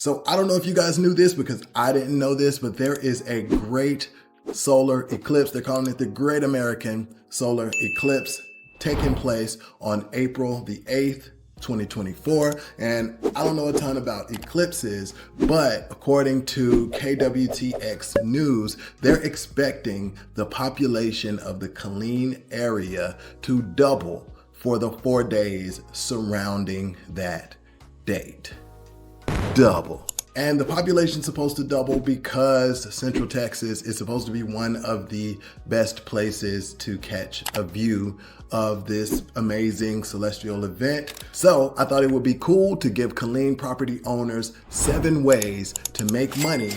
So I don't know if you guys knew this because I didn't know this, but there is a great solar eclipse. They're calling it the Great American Solar Eclipse, taking place on April the 8th, 2024. And I don't know a ton about eclipses, but according to KWTX News, they're expecting the population of the Killeen area to double for the 4 days surrounding that date. Double. And the population's supposed to double because Central Texas is supposed to be one of the best places to catch a view of this amazing celestial event. So I thought it would be cool to give Killeen property owners 7 ways to make money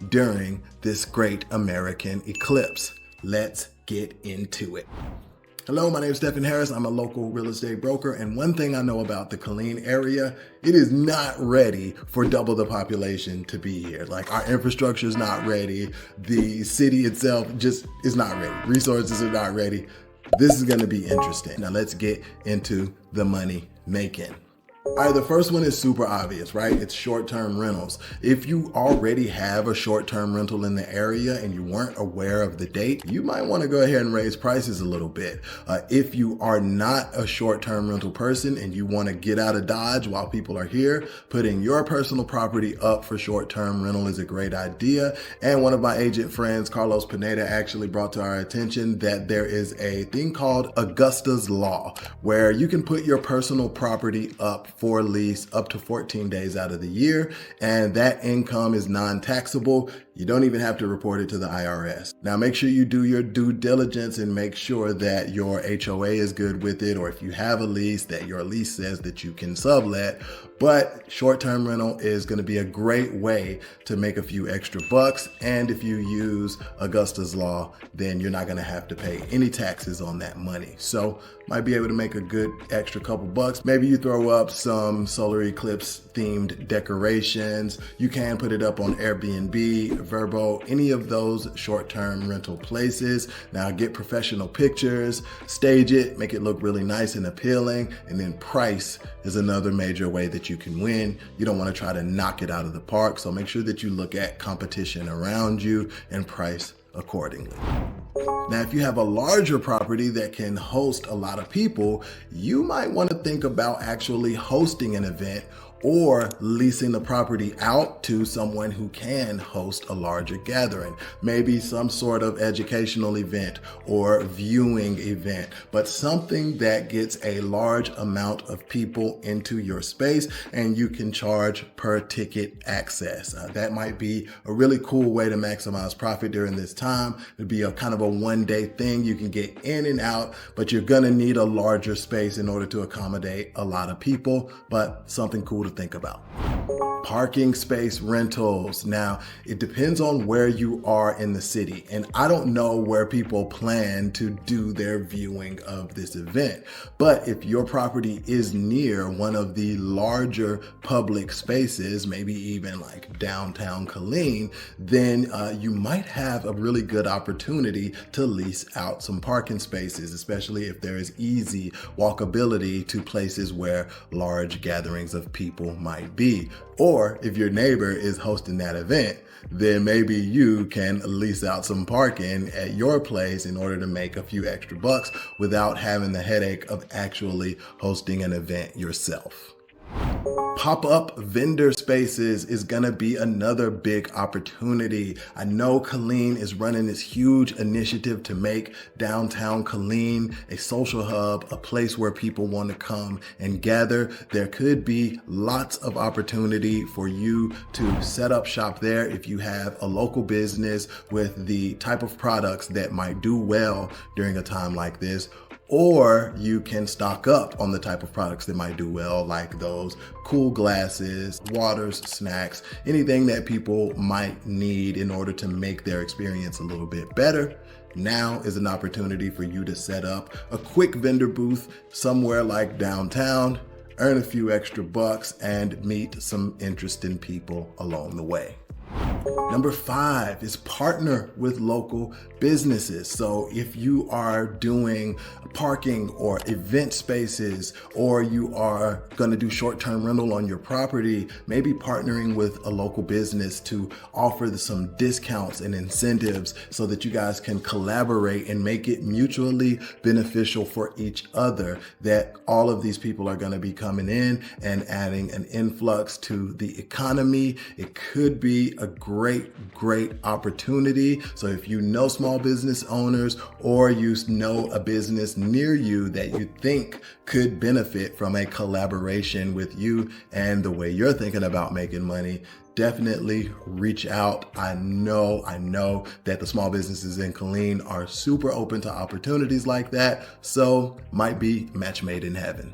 during this Great American Eclipse. Let's get into it. Hello, my name is Stephen Harris. I'm a local real estate broker, and one thing I know about the Killeen area, it is not ready for double the population to be here. Like, our infrastructure is not ready. The city itself just is not ready. Resources are not ready. This is going to be interesting. Now let's get into the money making. All right, the first one is super obvious, right? It's short-term rentals. If you already have a short-term rental in the area and you weren't aware of the date, you might want to go ahead and raise prices a little bit. If you are not a short-term rental person and you want to get out of Dodge while people are here, putting your personal property up for short-term rental is a great idea. And one of my agent friends, Carlos Pineda, actually brought to our attention that there is a thing called Augusta's Law, where you can put your personal property up for lease up to 14 days out of the year, and that income is non-taxable. You don't even have to report it to the IRS. Now make sure you do your due diligence and make sure that your HOA is good with it, or if you have a lease, that your lease says that you can sublet. But short-term rental is going to be a great way to make a few extra bucks, and if you use Augusta's Law, then you're not going to have to pay any taxes on that money. So might be able to make a good extra couple bucks. Maybe you throw up some solar eclipse themed decorations. You can put it up on Airbnb, Verbo, any of those short-term rental places. Now get professional pictures, stage it, make it look really nice and appealing, and then price is another major way that you can win. You don't want to try to knock it out of the park, so make sure that you look at competition around you and price accordingly. Now, if you have a larger property that can host a lot of people, you might want to think about actually hosting an event or leasing the property out to someone who can host a larger gathering. Maybe some sort of educational event or viewing event, but something that gets a large amount of people into your space and you can charge per ticket access. That might be a really cool way to maximize profit during this time. It'd be a kind of a one-day thing. You can get in and out, but you're gonna need a larger space in order to accommodate a lot of people, but something cool to think about. Parking space rentals. Now, it depends on where you are in the city, and I don't know where people plan to do their viewing of this event, but if your property is near one of the larger public spaces, maybe even like downtown Killeen, then you might have a really good opportunity to lease out some parking spaces, especially if there is easy walkability to places where large gatherings of people might be. Or if your neighbor is hosting that event, then maybe you can lease out some parking at your place in order to make a few extra bucks without having the headache of actually hosting an event yourself. Pop-up vendor spaces is gonna be another big opportunity. I know Killeen is running this huge initiative to make downtown Killeen a social hub, a place where people want to come and gather. There could be lots of opportunity for you to set up shop there if you have a local business with the type of products that might do well during a time like this. Or you can stock up on the type of products that might do well, like those cool glasses, waters, snacks, anything that people might need in order to make their experience a little bit better. Now is an opportunity for you to set up a quick vendor booth somewhere like downtown, earn a few extra bucks, and meet some interesting people along the way. Number 5 is partner with local businesses. So if you are doing parking or event spaces, or you are going to do short-term rental on your property, maybe partnering with a local business to offer some discounts and incentives so that you guys can collaborate and make it mutually beneficial for each other, that all of these people are going to be coming in and adding an influx to the economy. It could be a great opportunity. So if you know small business owners, or you know a business near you that you think could benefit from a collaboration with you and the way you're thinking about making money, definitely reach out. I know that the small businesses in Killeen are super open to opportunities like that. So might be match made in heaven.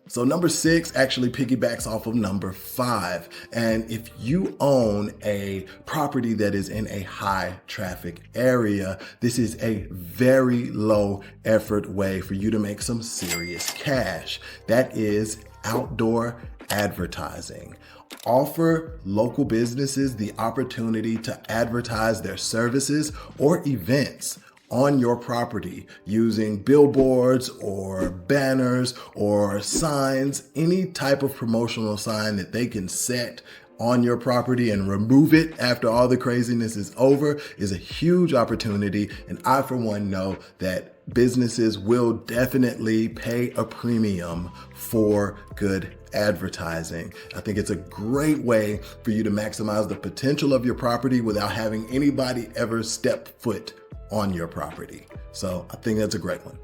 So number 6 actually piggybacks off of number 5. And if you own a property that is in a high traffic area, this is a very low effort way for you to make some serious cash. That is outdoor advertising. Offer local businesses the opportunity to advertise their services or events on your property using billboards or banners or signs, any type of promotional sign that they can set on your property and remove it after all the craziness is over is a huge opportunity. And I, for one, know that businesses will definitely pay a premium for good advertising. I think it's a great way for you to maximize the potential of your property without having anybody ever step foot on your property. So I think that's a great one.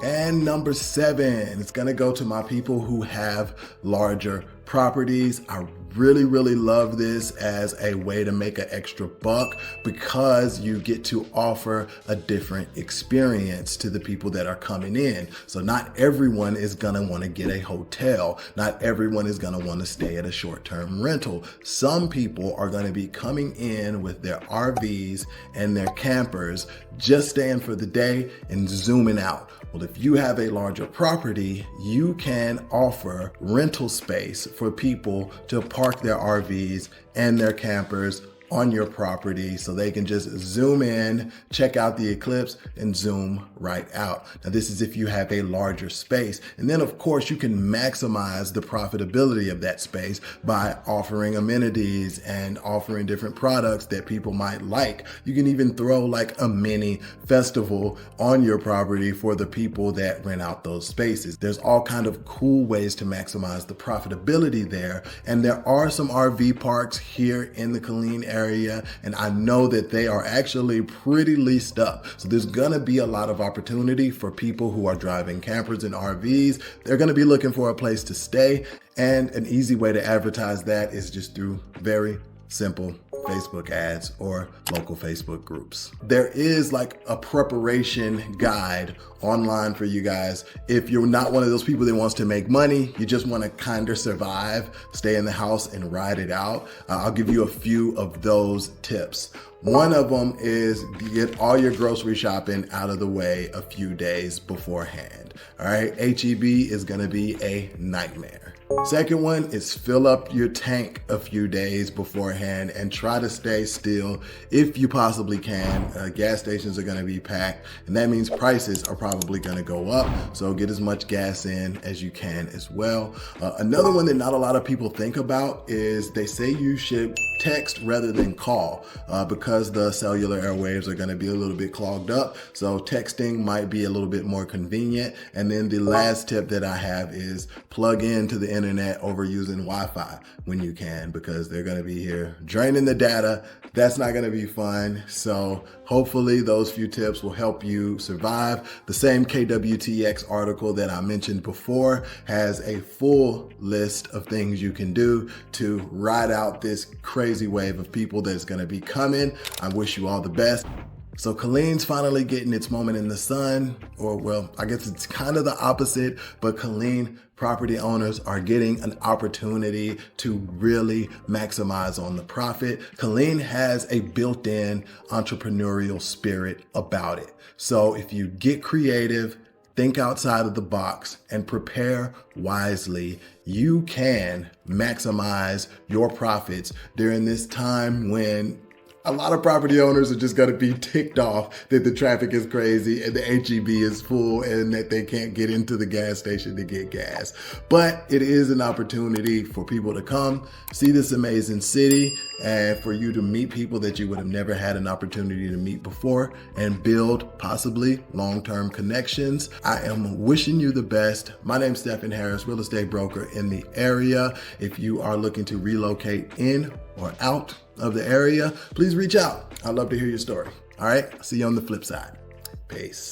And number 7, it's gonna go to my people who have larger properties. I really love this as a way to make an extra buck, because you get to offer a different experience to the people that are coming in. So not everyone is gonna wanna get a hotel. Not everyone is gonna wanna stay at a short-term rental. Some people are gonna be coming in with their RVs and their campers, just staying for the day and zooming out. Well, if you have a larger property, you can offer rental space for people to park their RVs and their campers on your property so they can just zoom in, check out the eclipse, and zoom right out. Now, this is if you have a larger space. And then, of course, you can maximize the profitability of that space by offering amenities and offering different products that people might like. You can even throw like a mini festival on your property for the people that rent out those spaces. There's all kind of cool ways to maximize the profitability there. And there are some RV parks here in the Killeen area, and I know that they are actually pretty leased up. So there's gonna be a lot of opportunity for people who are driving campers and RVs. They're gonna be looking for a place to stay, and an easy way to advertise that is just through very simple Facebook ads or local Facebook groups. There is like a preparation guide online for you guys. If you're not one of those people that wants to make money, you just want to kind of survive, stay in the house and ride it out, I'll give you a few of those tips. One of them is get all your grocery shopping out of the way a few days beforehand. All right, HEB is gonna be a nightmare. Second one is fill up your tank a few days beforehand and try to stay still if you possibly can. Gas stations are gonna be packed, and that means prices are probably gonna go up. So get as much gas in as you can as well. Another one that not a lot of people think about is they say you should text rather than call because the cellular airwaves are gonna be a little bit clogged up. So texting might be a little bit more convenient. And then the last tip that I have is plug into the internet over using Wi-Fi when you can, because they're gonna be here draining the data. That's not gonna be fun. So hopefully those few tips will help you survive. The same KWTX article that I mentioned before has a full list of things you can do to ride out this crazy wave of people that's gonna be coming. I wish you all the best. So Killeen's finally getting its moment in the sun, or well, I guess it's kind of the opposite, but Killeen property owners are getting an opportunity to really maximize on the profit. Killeen has a built-in entrepreneurial spirit about it. So if you get creative, think outside of the box, and prepare wisely, you can maximize your profits during this time when a lot of property owners are just going to be ticked off that the traffic is crazy and the HEB is full and that they can't get into the gas station to get gas. But it is an opportunity for people to come see this amazing city and for you to meet people that you would have never had an opportunity to meet before and build possibly long-term connections. I am wishing you the best. My name's Stephen Harris, real estate broker in the area. If you are looking to relocate in or out of the area, please reach out. I'd love to hear your story. All right, see you on the flip side. Peace.